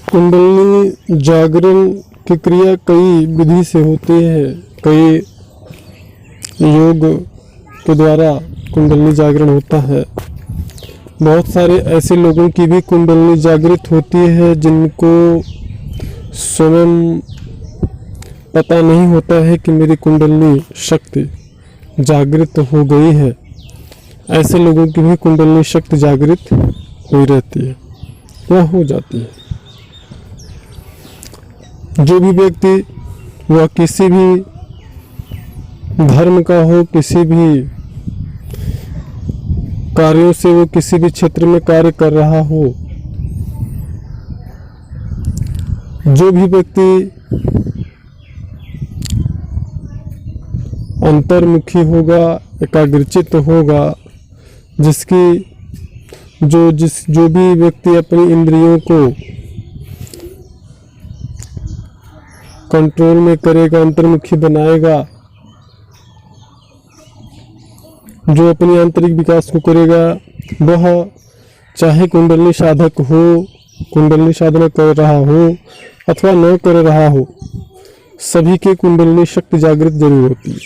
कुंडलिनी जागरण की क्रिया कई विधि से होती है। कई योग के द्वारा कुंडलिनी जागरण होता है। बहुत सारे ऐसे लोगों की भी कुंडलिनी जागृत होती है जिनको स्वयं पता नहीं होता है कि मेरी कुंडलिनी शक्ति जागृत हो गई है। ऐसे लोगों की भी कुंडलिनी शक्ति जागृत हुई रहती है या हो जाती है। जो भी व्यक्ति वह किसी भी धर्म का हो, किसी भी कार्यों से वो किसी भी क्षेत्र में कार्य कर रहा हो, जो भी व्यक्ति अंतर्मुखी होगा, एकाग्रचित्त होगा, जो भी व्यक्ति अपनी इंद्रियों को कंट्रोल में करेगा, अंतर्मुखी बनाएगा, जो अपनी आंतरिक विकास को करेगा, वह चाहे कुंडलिनी साधक हो, कुंडलिनी साधना कर रहा हो अथवा न कर रहा हो, सभी के कुंडलिनी शक्ति जागृत जरूर होती है।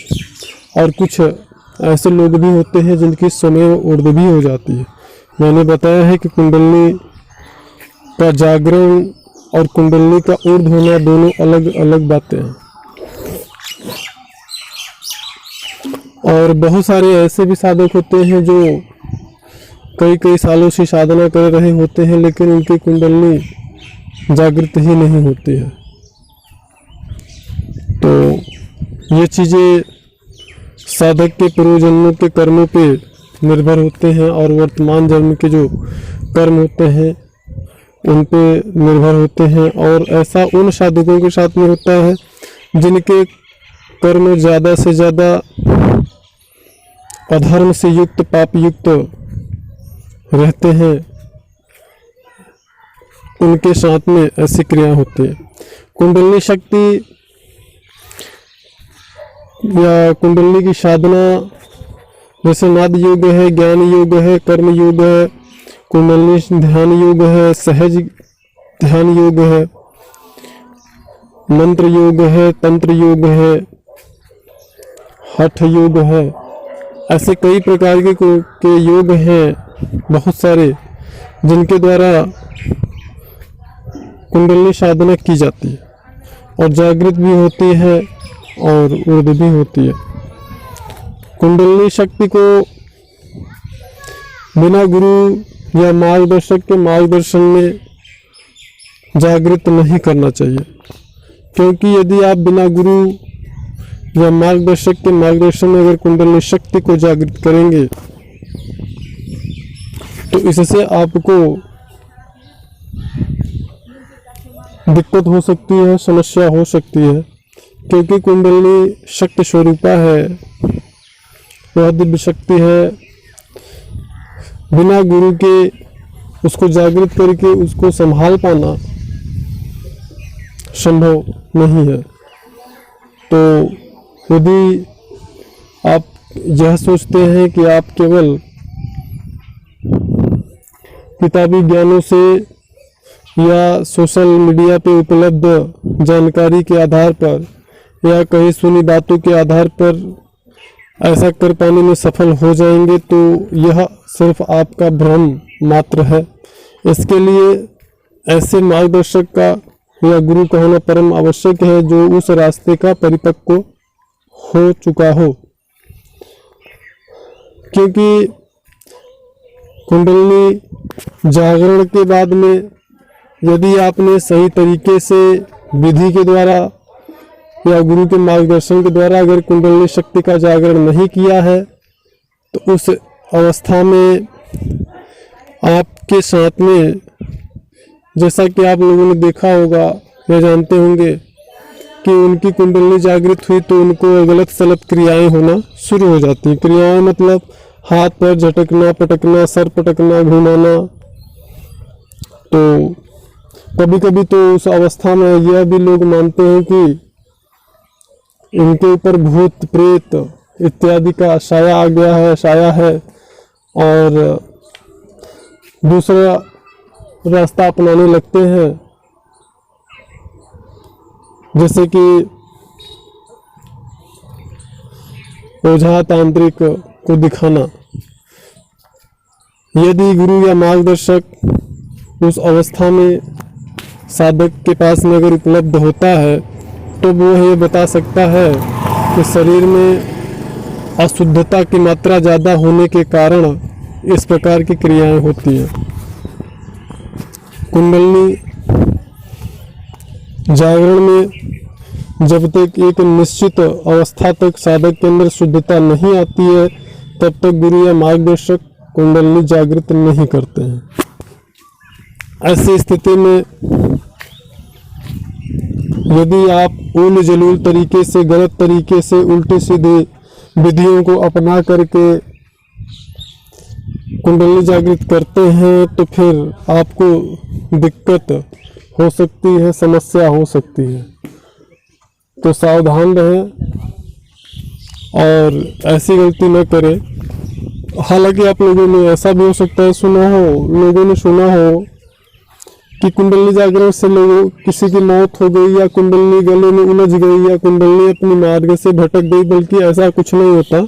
और कुछ ऐसे लोग भी होते हैं जिनकी स्वमेव ऊर्ध्व भी हो जाती है। मैंने बताया है कि कुंडलिनी का जागरण और कुंडलिनी का ऊर्ध्व होना दोनों अलग अलग बातें हैं। और बहुत सारे ऐसे भी साधक होते हैं जो कई सालों से साधना कर रहे होते हैं लेकिन उनकी कुंडलिनी जागृत ही नहीं होती है। तो ये चीज़ें साधक के पूर्व जन्मों के कर्मों पे निर्भर होते हैं और वर्तमान जन्म के जो कर्म होते हैं उन पे निर्भर होते हैं। और ऐसा उन साधकों के साथ में होता है जिनके कर्म ज़्यादा से ज़्यादा अधर्म से युक्त, पाप युक्त रहते हैं, उनके साथ में ऐसी क्रिया होती है। कुंडलिनी शक्ति या कुंडलिनी की साधना जैसे नाद योग है, ज्ञान योग है, कर्म योग है, कुंडलिनी ध्यान योग है, सहज ध्यान योग है, मंत्र योग है, तंत्र योग है, हठ योग है। ऐसे कई प्रकार के योग हैं बहुत सारे जिनके द्वारा कुंडलिनी साधना की जाती है और जागृत भी होती है और ऊर्ध्व भी होती है। कुंडलिनी शक्ति को बिना गुरु या मार्गदर्शक के मार्गदर्शन में जागृत नहीं करना चाहिए, क्योंकि यदि आप बिना गुरु या मार्गदर्शक के मार्गदर्शन में अगर कुंडलिनी शक्ति को जागृत करेंगे तो इससे आपको दिक्कत हो सकती है, समस्या हो सकती है, क्योंकि कुंडलिनी शक्ति स्वरूपा है, वह दिव्य शक्ति है। बिना गुरु के उसको जागृत करके उसको संभाल पाना संभव नहीं है। तो यदि आप यह सोचते हैं कि आप केवल किताबी ज्ञानों से या सोशल मीडिया पे उपलब्ध जानकारी के आधार पर या कहीं सुनी बातों के आधार पर ऐसा कर पाने में सफल हो जाएंगे, तो यह सिर्फ आपका भ्रम मात्र है। इसके लिए ऐसे मार्गदर्शक का या गुरु का होना परम आवश्यक है जो उस रास्ते का परिपक्व हो चुका हो, क्योंकि कुंडलिनी जागरण के बाद में यदि आपने सही तरीके से विधि के द्वारा या गुरु के मार्गदर्शन के द्वारा अगर कुंडलिनी शक्ति का जागरण नहीं किया है तो उस अवस्था में आपके साथ में, जैसा कि आप लोगों ने देखा होगा या जानते होंगे कि उनकी कुंडलिनी जागृत हुई तो उनको गलत सलत क्रियाएं होना शुरू हो जाती हैं। क्रियाएं मतलब हाथ पैर झटकना, पटकना, सर पटकना, घुमाना। तो कभी कभी तो उस अवस्था में यह भी लोग मानते हैं कि इनके ऊपर भूत प्रेत इत्यादि का साया आ गया है, साया है, और दूसरा रास्ता अपनाने लगते हैं जैसे कि ओझा तांत्रिक को दिखाना। यदि गुरु या मार्गदर्शक उस अवस्था में साधक के पास में अगर उपलब्ध होता है तो वो ये बता सकता है कि शरीर में अशुद्धता की मात्रा ज़्यादा होने के कारण इस प्रकार की क्रियाएं होती हैं। कुंडलनी जागरण में जब तक एक निश्चित अवस्था तक साधक के अंदर शुद्धता नहीं आती है तब तक गुरु या मार्गदर्शक कुंडलनी जागृत नहीं करते हैं। ऐसी स्थिति में यदि आप उल जलूल तरीके से, गलत तरीके से, उल्टे सीधे विधियों को अपना करके कुंडली जागृत करते हैं तो फिर आपको दिक्कत हो सकती है, समस्या हो सकती है। तो सावधान रहें और ऐसी गलती न करें। हालांकि आप लोगों ने ऐसा भी हो सकता है लोगों ने सुना हो कि कुंडली जागरण से लोगों किसी की मौत हो गई या कुंडली गले में उलझ गई या कुंडली अपनी मार्ग से भटक गई, बल्कि ऐसा कुछ नहीं होता।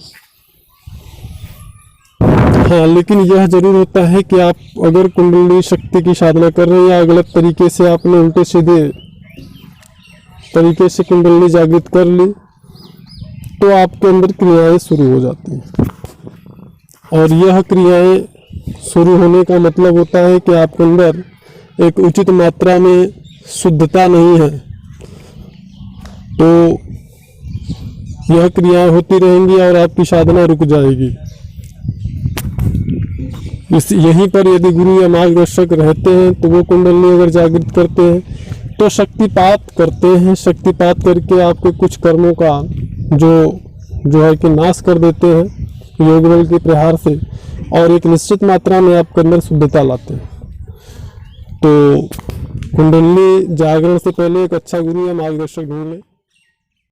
हाँ, लेकिन यह जरूर होता है कि आप अगर कुंडली शक्ति की साधना कर रहे हैं या गलत तरीके से आपने उल्टे सीधे तरीके से कुंडली जागृत कर ली तो आपके अंदर क्रियाएं शुरू हो जाती हैं। और यह क्रियाएं शुरू होने का मतलब होता है कि आपके अंदर एक उचित मात्रा में शुद्धता नहीं है, तो यह क्रियाएं होती रहेंगी और आपकी साधना रुक जाएगी। यहीं पर यदि गुरु या मार्गदर्शक रहते हैं तो वो कुंडली अगर जागृत करते हैं तो शक्तिपात करते हैं। शक्तिपात करके आपके कुछ कर्मों का जो है कि नाश कर देते हैं योग बल के प्रहार से, और एक निश्चित मात्रा में आपके अंदर शुद्धता लाते हैं। तो कुंडली जागरण से पहले एक अच्छा गुरु या मार्गदर्शक ढूंढ लें।